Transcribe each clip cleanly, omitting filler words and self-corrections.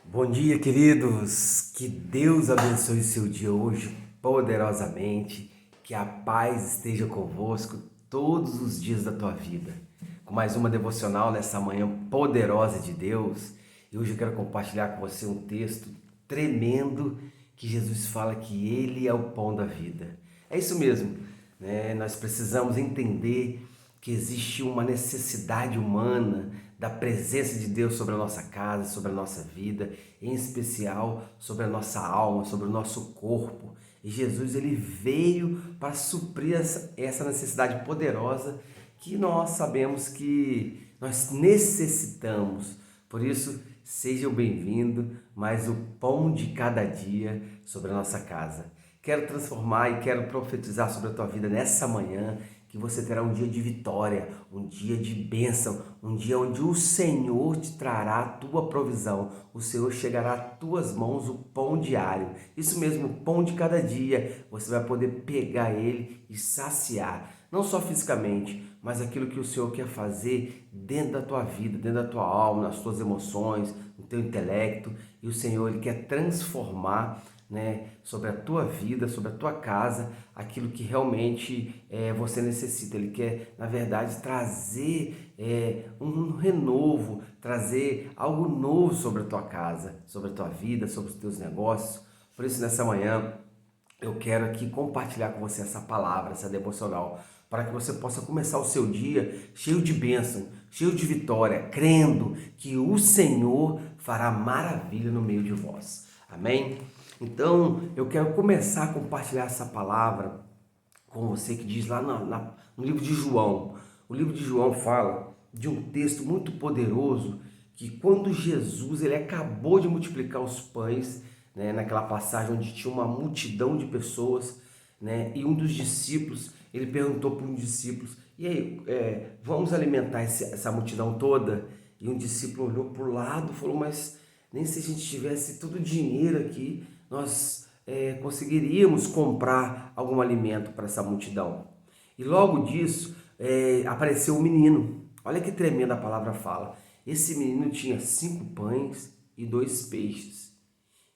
Bom dia, queridos. Que Deus abençoe o seu dia hoje poderosamente. Que a paz esteja convosco todos os dias da tua vida. Com mais uma devocional nessa manhã poderosa de Deus. E hoje eu quero compartilhar com você um texto tremendo que Jesus fala que Ele é o pão da vida. É isso mesmo, né? Nós precisamos entender que existe uma necessidade humana da presença de Deus sobre a nossa casa, sobre a nossa vida, em especial sobre a nossa alma, sobre o nosso corpo. E Jesus ele veio para suprir essa necessidade poderosa que nós sabemos que nós necessitamos. Por isso, seja bem-vindo mais o pão de cada dia sobre a nossa casa. Quero transformar e quero profetizar sobre a tua vida nessa manhã que você terá um dia de vitória, um dia de bênção, um dia onde o Senhor te trará a tua provisão, o Senhor chegará às tuas mãos o pão diário. Isso mesmo, o pão de cada dia. Você vai poder pegar ele e saciar, não só fisicamente, mas aquilo que o Senhor quer fazer dentro da tua vida, dentro da tua alma, nas tuas emoções, no teu intelecto. E o Senhor ele quer transformar, né, sobre a tua vida, sobre a tua casa, aquilo que realmente você necessita. Ele quer, na verdade, trazer um renovo, trazer algo novo sobre a tua casa, sobre a tua vida, sobre os teus negócios. Por isso, nessa manhã, eu quero aqui compartilhar com você essa palavra, essa devocional, para que você possa começar o seu dia cheio de bênção, cheio de vitória, crendo que o Senhor fará maravilha no meio de vós. Amém? Então, eu quero começar a compartilhar essa palavra com você que diz lá no livro de João. O livro de João fala de um texto muito poderoso que quando Jesus ele acabou de multiplicar os pães, né, naquela passagem onde tinha uma multidão de pessoas, né, e um dos discípulos, ele perguntou para um discípulo, e aí, vamos alimentar essa multidão toda? E um discípulo olhou para o lado e falou, mas nem se a gente tivesse todo o dinheiro aqui, nós conseguiríamos comprar algum alimento para essa multidão. E logo disso apareceu um menino. Olha que tremenda a palavra fala. Esse menino tinha 5 pães e 2 peixes.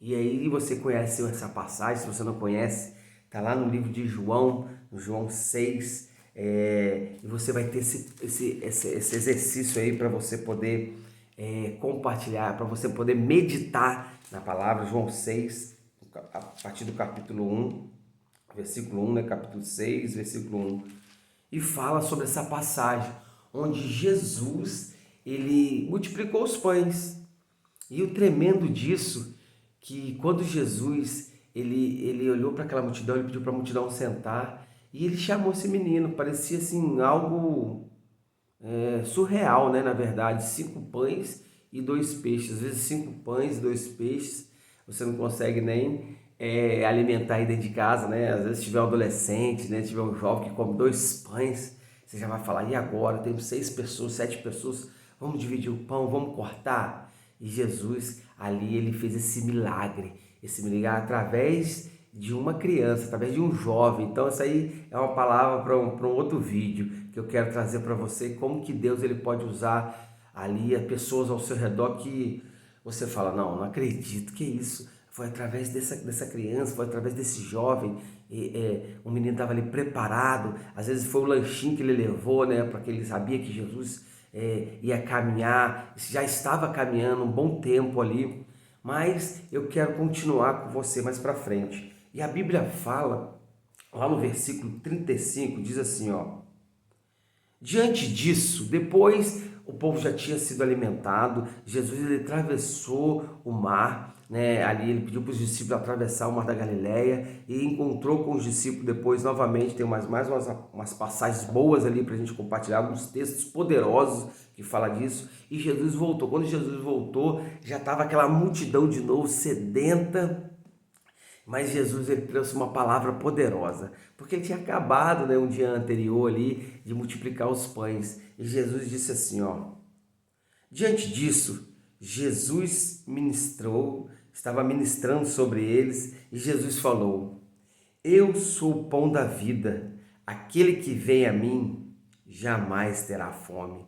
E aí você conhece essa passagem, se você não conhece, está lá no livro de João, no João 6, e você vai ter esse exercício aí para você poder compartilhar, para você poder meditar na palavra, João 6, a partir do capítulo 1, versículo 1, né? Capítulo 6, versículo 1, e fala sobre essa passagem, onde Jesus, ele multiplicou os pães, e o tremendo disso, que quando Jesus, ele olhou para aquela multidão, ele pediu para a multidão sentar, e ele chamou esse menino, parecia assim, algo surreal, né? Na verdade, 5 pães e 2 peixes. Às vezes 5 pães e 2 peixes, você não consegue nem alimentar aí dentro de casa, né? Às vezes se tiver um adolescente, né? Se tiver um jovem que come 2 pães, você já vai falar, e agora? Temos 6 pessoas, 7 pessoas, vamos dividir o pão, vamos cortar? E Jesus, ali, ele fez esse milagre através de uma criança, através de um jovem. Então isso aí é uma palavra para um outro vídeo que eu quero trazer para você, como que Deus ele pode usar ali as pessoas ao seu redor que você fala, não acredito, que isso? Foi através dessa criança, foi através desse jovem, o menino estava ali preparado, às vezes foi o lanchinho que ele levou, né, porque ele sabia que Jesus ia caminhar, já estava caminhando um bom tempo ali, mas eu quero continuar com você mais para frente. E a Bíblia fala, lá no versículo 35, diz assim, ó, diante disso, depois o povo já tinha sido alimentado, Jesus ele atravessou o mar, né? Ali ele pediu para os discípulos atravessar o mar da Galileia e encontrou com os discípulos depois novamente. Tem mais umas passagens boas ali para a gente compartilhar, alguns textos poderosos que fala disso. E Jesus voltou. Quando Jesus voltou, já estava aquela multidão de novo sedenta, mas Jesus ele trouxe uma palavra poderosa, porque ele tinha acabado, né, um dia anterior ali de multiplicar os pães. E Jesus disse assim, ó: diante disso, Jesus estava ministrando sobre eles, e Jesus falou: eu sou o pão da vida. Aquele que vem a mim jamais terá fome,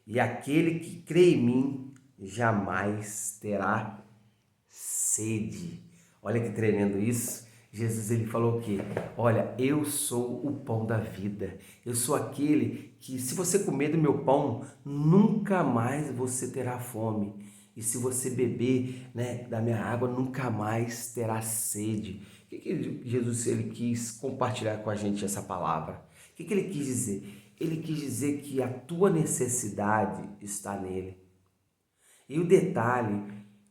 e aquele que crê em mim jamais terá sede. Olha que tremendo isso. Jesus ele falou o quê? Olha, eu sou o pão da vida. Eu sou aquele que, se você comer do meu pão, nunca mais você terá fome. E se você beber, né, da minha água, nunca mais terá sede. O que Jesus ele quis compartilhar com a gente essa palavra? O que ele quis dizer? Ele quis dizer que a tua necessidade está nele. E o detalhe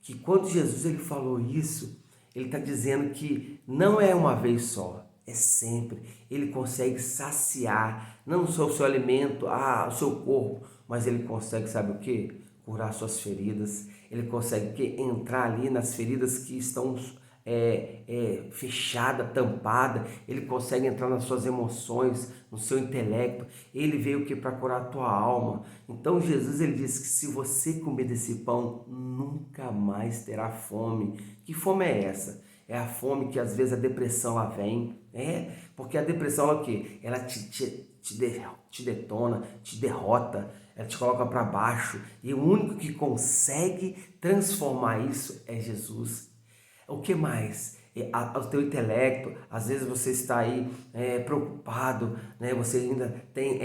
que quando Jesus ele falou isso, ele está dizendo que não é uma vez só, é sempre. Ele consegue saciar não só o seu alimento, o seu corpo, mas ele consegue, sabe o quê? Curar suas feridas. Ele consegue entrar ali nas feridas que estão fechada, tampada. Ele consegue entrar nas suas emoções, no seu intelecto. Ele veio que para curar a tua alma. Então Jesus ele disse que se você comer desse pão, nunca mais terá fome. Que fome é essa? É a fome que às vezes a depressão ela vem, porque a depressão ela o quê? Ela te detona, te derrota, ela te coloca para baixo, e o único que consegue transformar isso é Jesus. O que mais? O teu intelecto, às vezes você está aí preocupado, né? Você ainda tem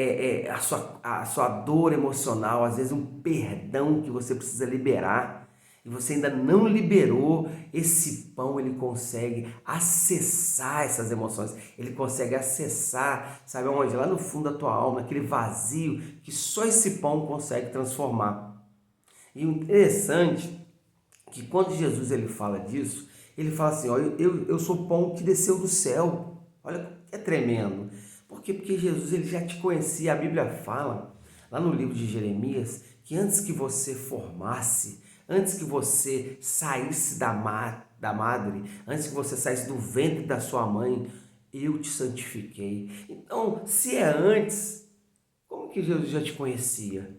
a sua dor emocional, às vezes um perdão que você precisa liberar, e você ainda não liberou. Esse pão ele consegue acessar essas emoções, ele consegue acessar, sabe onde? Lá no fundo da tua alma, aquele vazio que só esse pão consegue transformar. E o interessante é que quando Jesus ele fala disso, ele fala assim, ó, eu sou o pão que desceu do céu. Olha, é tremendo. Por quê? Porque Jesus ele já te conhecia. A Bíblia fala, lá no livro de Jeremias, que antes que você formasse, antes que você saísse da madre, antes que você saísse do ventre da sua mãe, eu te santifiquei. Então, se é antes, como que Jesus já te conhecia?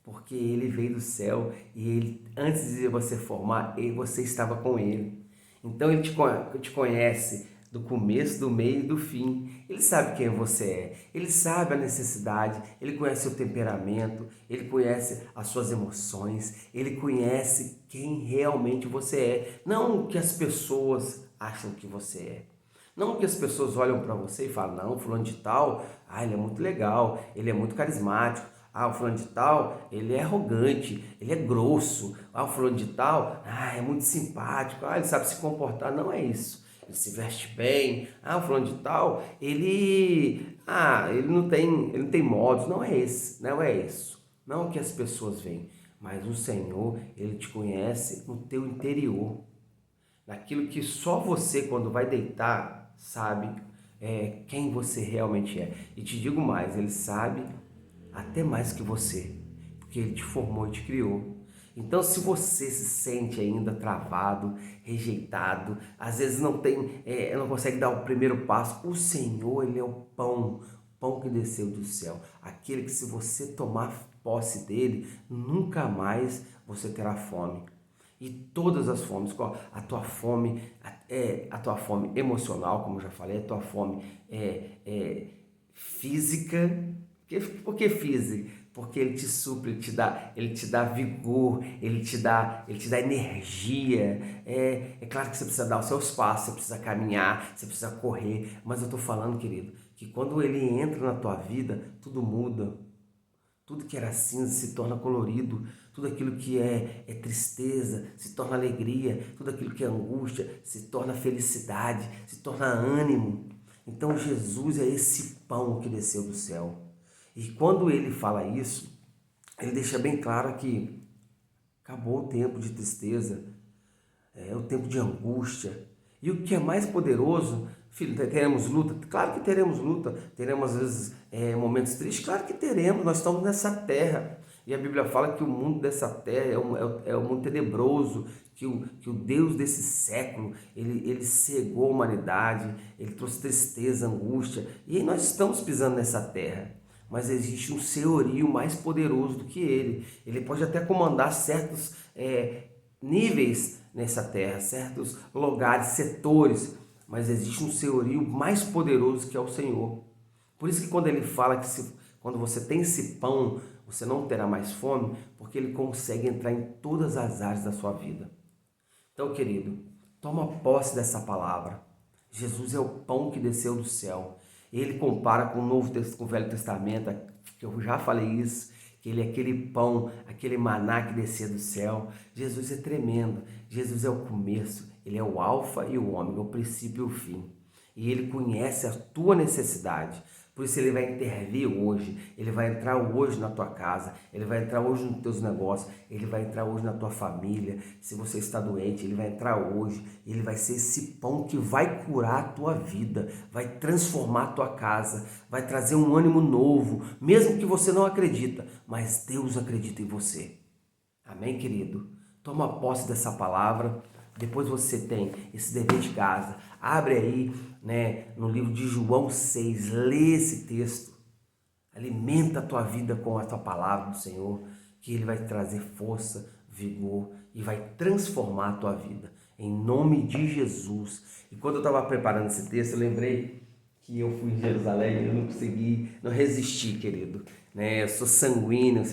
Porque ele veio do céu e ele, antes de você formar, você estava com ele. Então ele te conhece do começo, do meio e do fim. Ele sabe quem você é, ele sabe a necessidade, ele conhece o temperamento, ele conhece as suas emoções, ele conhece quem realmente você é. Não o que as pessoas acham que você é. Não que as pessoas olham para você e falam, não, fulano de tal, ele é muito legal, ele é muito carismático. O fulano de tal, ele é arrogante, ele é grosso. O fulano de tal, é muito simpático, ele sabe se comportar. Não é isso. Ele se veste bem. O fulano de tal, ele não tem modos. Não é esse, não é isso. Não é o que as pessoas veem. Mas o Senhor, ele te conhece no teu interior. Naquilo que só você, quando vai deitar, sabe quem você realmente é. E te digo mais, ele sabe até mais que você, porque ele te formou e te criou. Então, se você se sente ainda travado, rejeitado, às vezes não consegue dar o primeiro passo, o Senhor, ele é o pão que desceu do céu, aquele que se você tomar posse dele, nunca mais você terá fome. E todas as fomes, a tua fome, a tua fome emocional, como eu já falei, a tua fome física. Por que física? Porque ele te supre, ele te dá vigor, ele te dá energia. É claro que você precisa dar os seus passos, você precisa caminhar, você precisa correr, mas eu estou falando, querido, que quando ele entra na tua vida, tudo muda. Tudo que era cinza se torna colorido, tudo aquilo que é tristeza se torna alegria, tudo aquilo que é angústia se torna felicidade, se torna ânimo. Então Jesus é esse pão que desceu do céu. E quando ele fala isso, ele deixa bem claro que acabou o tempo de tristeza, é o tempo de angústia. E o que é mais poderoso, filho, teremos luta? Claro que teremos luta. Teremos, às vezes, momentos tristes? Claro que teremos. Nós estamos nessa terra. E a Bíblia fala que o mundo dessa terra é um mundo tenebroso, que o Deus desse século, ele cegou a humanidade, ele trouxe tristeza, angústia. E nós estamos pisando nessa terra. Mas existe um senhorio mais poderoso do que ele. Ele pode até comandar certos níveis nessa terra, certos lugares, setores, mas existe um senhorio mais poderoso que é o Senhor. Por isso que quando ele fala que quando você tem esse pão, você não terá mais fome, porque ele consegue entrar em todas as áreas da sua vida. Então, querido, toma posse dessa palavra. Jesus é o pão que desceu do céu. Ele compara com com o Velho Testamento, que eu já falei isso, que ele é aquele pão, aquele maná que descia do céu. Jesus é tremendo. Jesus é o começo, ele é o alfa e o ômega, o princípio e o fim. E ele conhece a tua necessidade. Por isso ele vai intervir hoje, ele vai entrar hoje na tua casa, ele vai entrar hoje nos teus negócios, ele vai entrar hoje na tua família. Se você está doente, ele vai entrar hoje, ele vai ser esse pão que vai curar a tua vida, vai transformar a tua casa, vai trazer um ânimo novo, mesmo que você não acredita, mas Deus acredita em você. Amém, querido? Toma posse dessa palavra. Depois você tem esse dever de casa. Abre aí, né, no livro de João 6, lê esse texto. Alimenta a tua vida com a tua palavra do Senhor, que Ele vai trazer força, vigor e vai transformar a tua vida. Em nome de Jesus. E quando eu estava preparando esse texto, eu lembrei que eu fui em Jerusalém e eu não consegui, não resisti, querido. Né? Eu sou sanguíneo,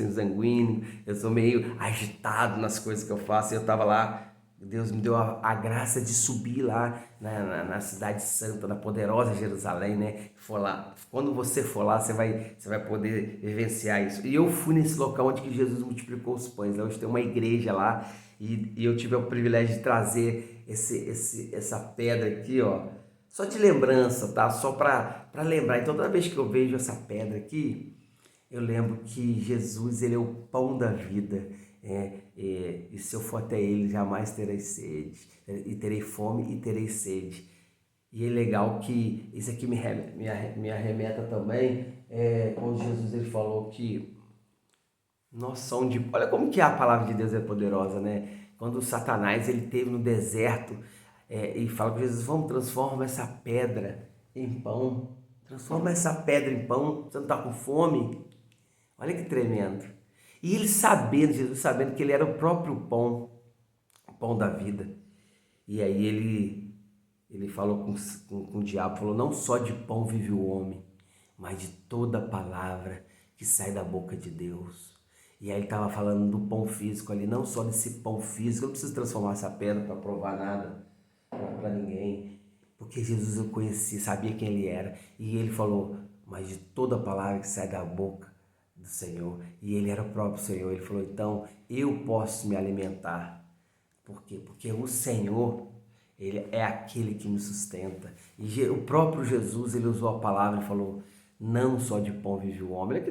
eu sou meio agitado nas coisas que eu faço. E eu estava lá, Deus me deu a graça de subir lá na cidade santa, na poderosa Jerusalém, né? For lá. Quando você for lá, você vai poder vivenciar isso. E eu fui nesse local onde que Jesus multiplicou os pães. Hoje tem uma igreja lá e eu tive o privilégio de trazer essa pedra aqui, ó. Só de lembrança, tá? Só para lembrar. Então, toda vez que eu vejo essa pedra aqui, eu lembro que Jesus, ele é o pão da vida. E se eu for até ele, jamais terei sede. E terei fome e terei sede. E é legal que isso aqui me arremeta também, quando Jesus ele falou que nós somos de... Olha como que a palavra de Deus é poderosa, né? Quando o Satanás ele esteve no deserto e fala para Jesus, vamos, transforma essa pedra em pão. Transforma essa pedra em pão. Você não está com fome? Olha que tremendo. E ele sabendo, Jesus sabendo que ele era o próprio pão, o pão da vida. E aí ele falou com o diabo, falou, não só de pão vive o homem, mas de toda palavra que sai da boca de Deus. E aí ele estava falando do pão físico ali, não só desse pão físico, eu não preciso transformar essa pedra para provar nada para ninguém, porque Jesus eu conhecia, sabia quem ele era. E ele falou, mas de toda palavra que sai da boca do Senhor, e ele era o próprio Senhor. Ele falou, então eu posso me alimentar. Por quê? Porque o Senhor, ele é aquele que me sustenta. E o próprio Jesus, ele usou a palavra e falou, não só de pão vive o homem. Olha que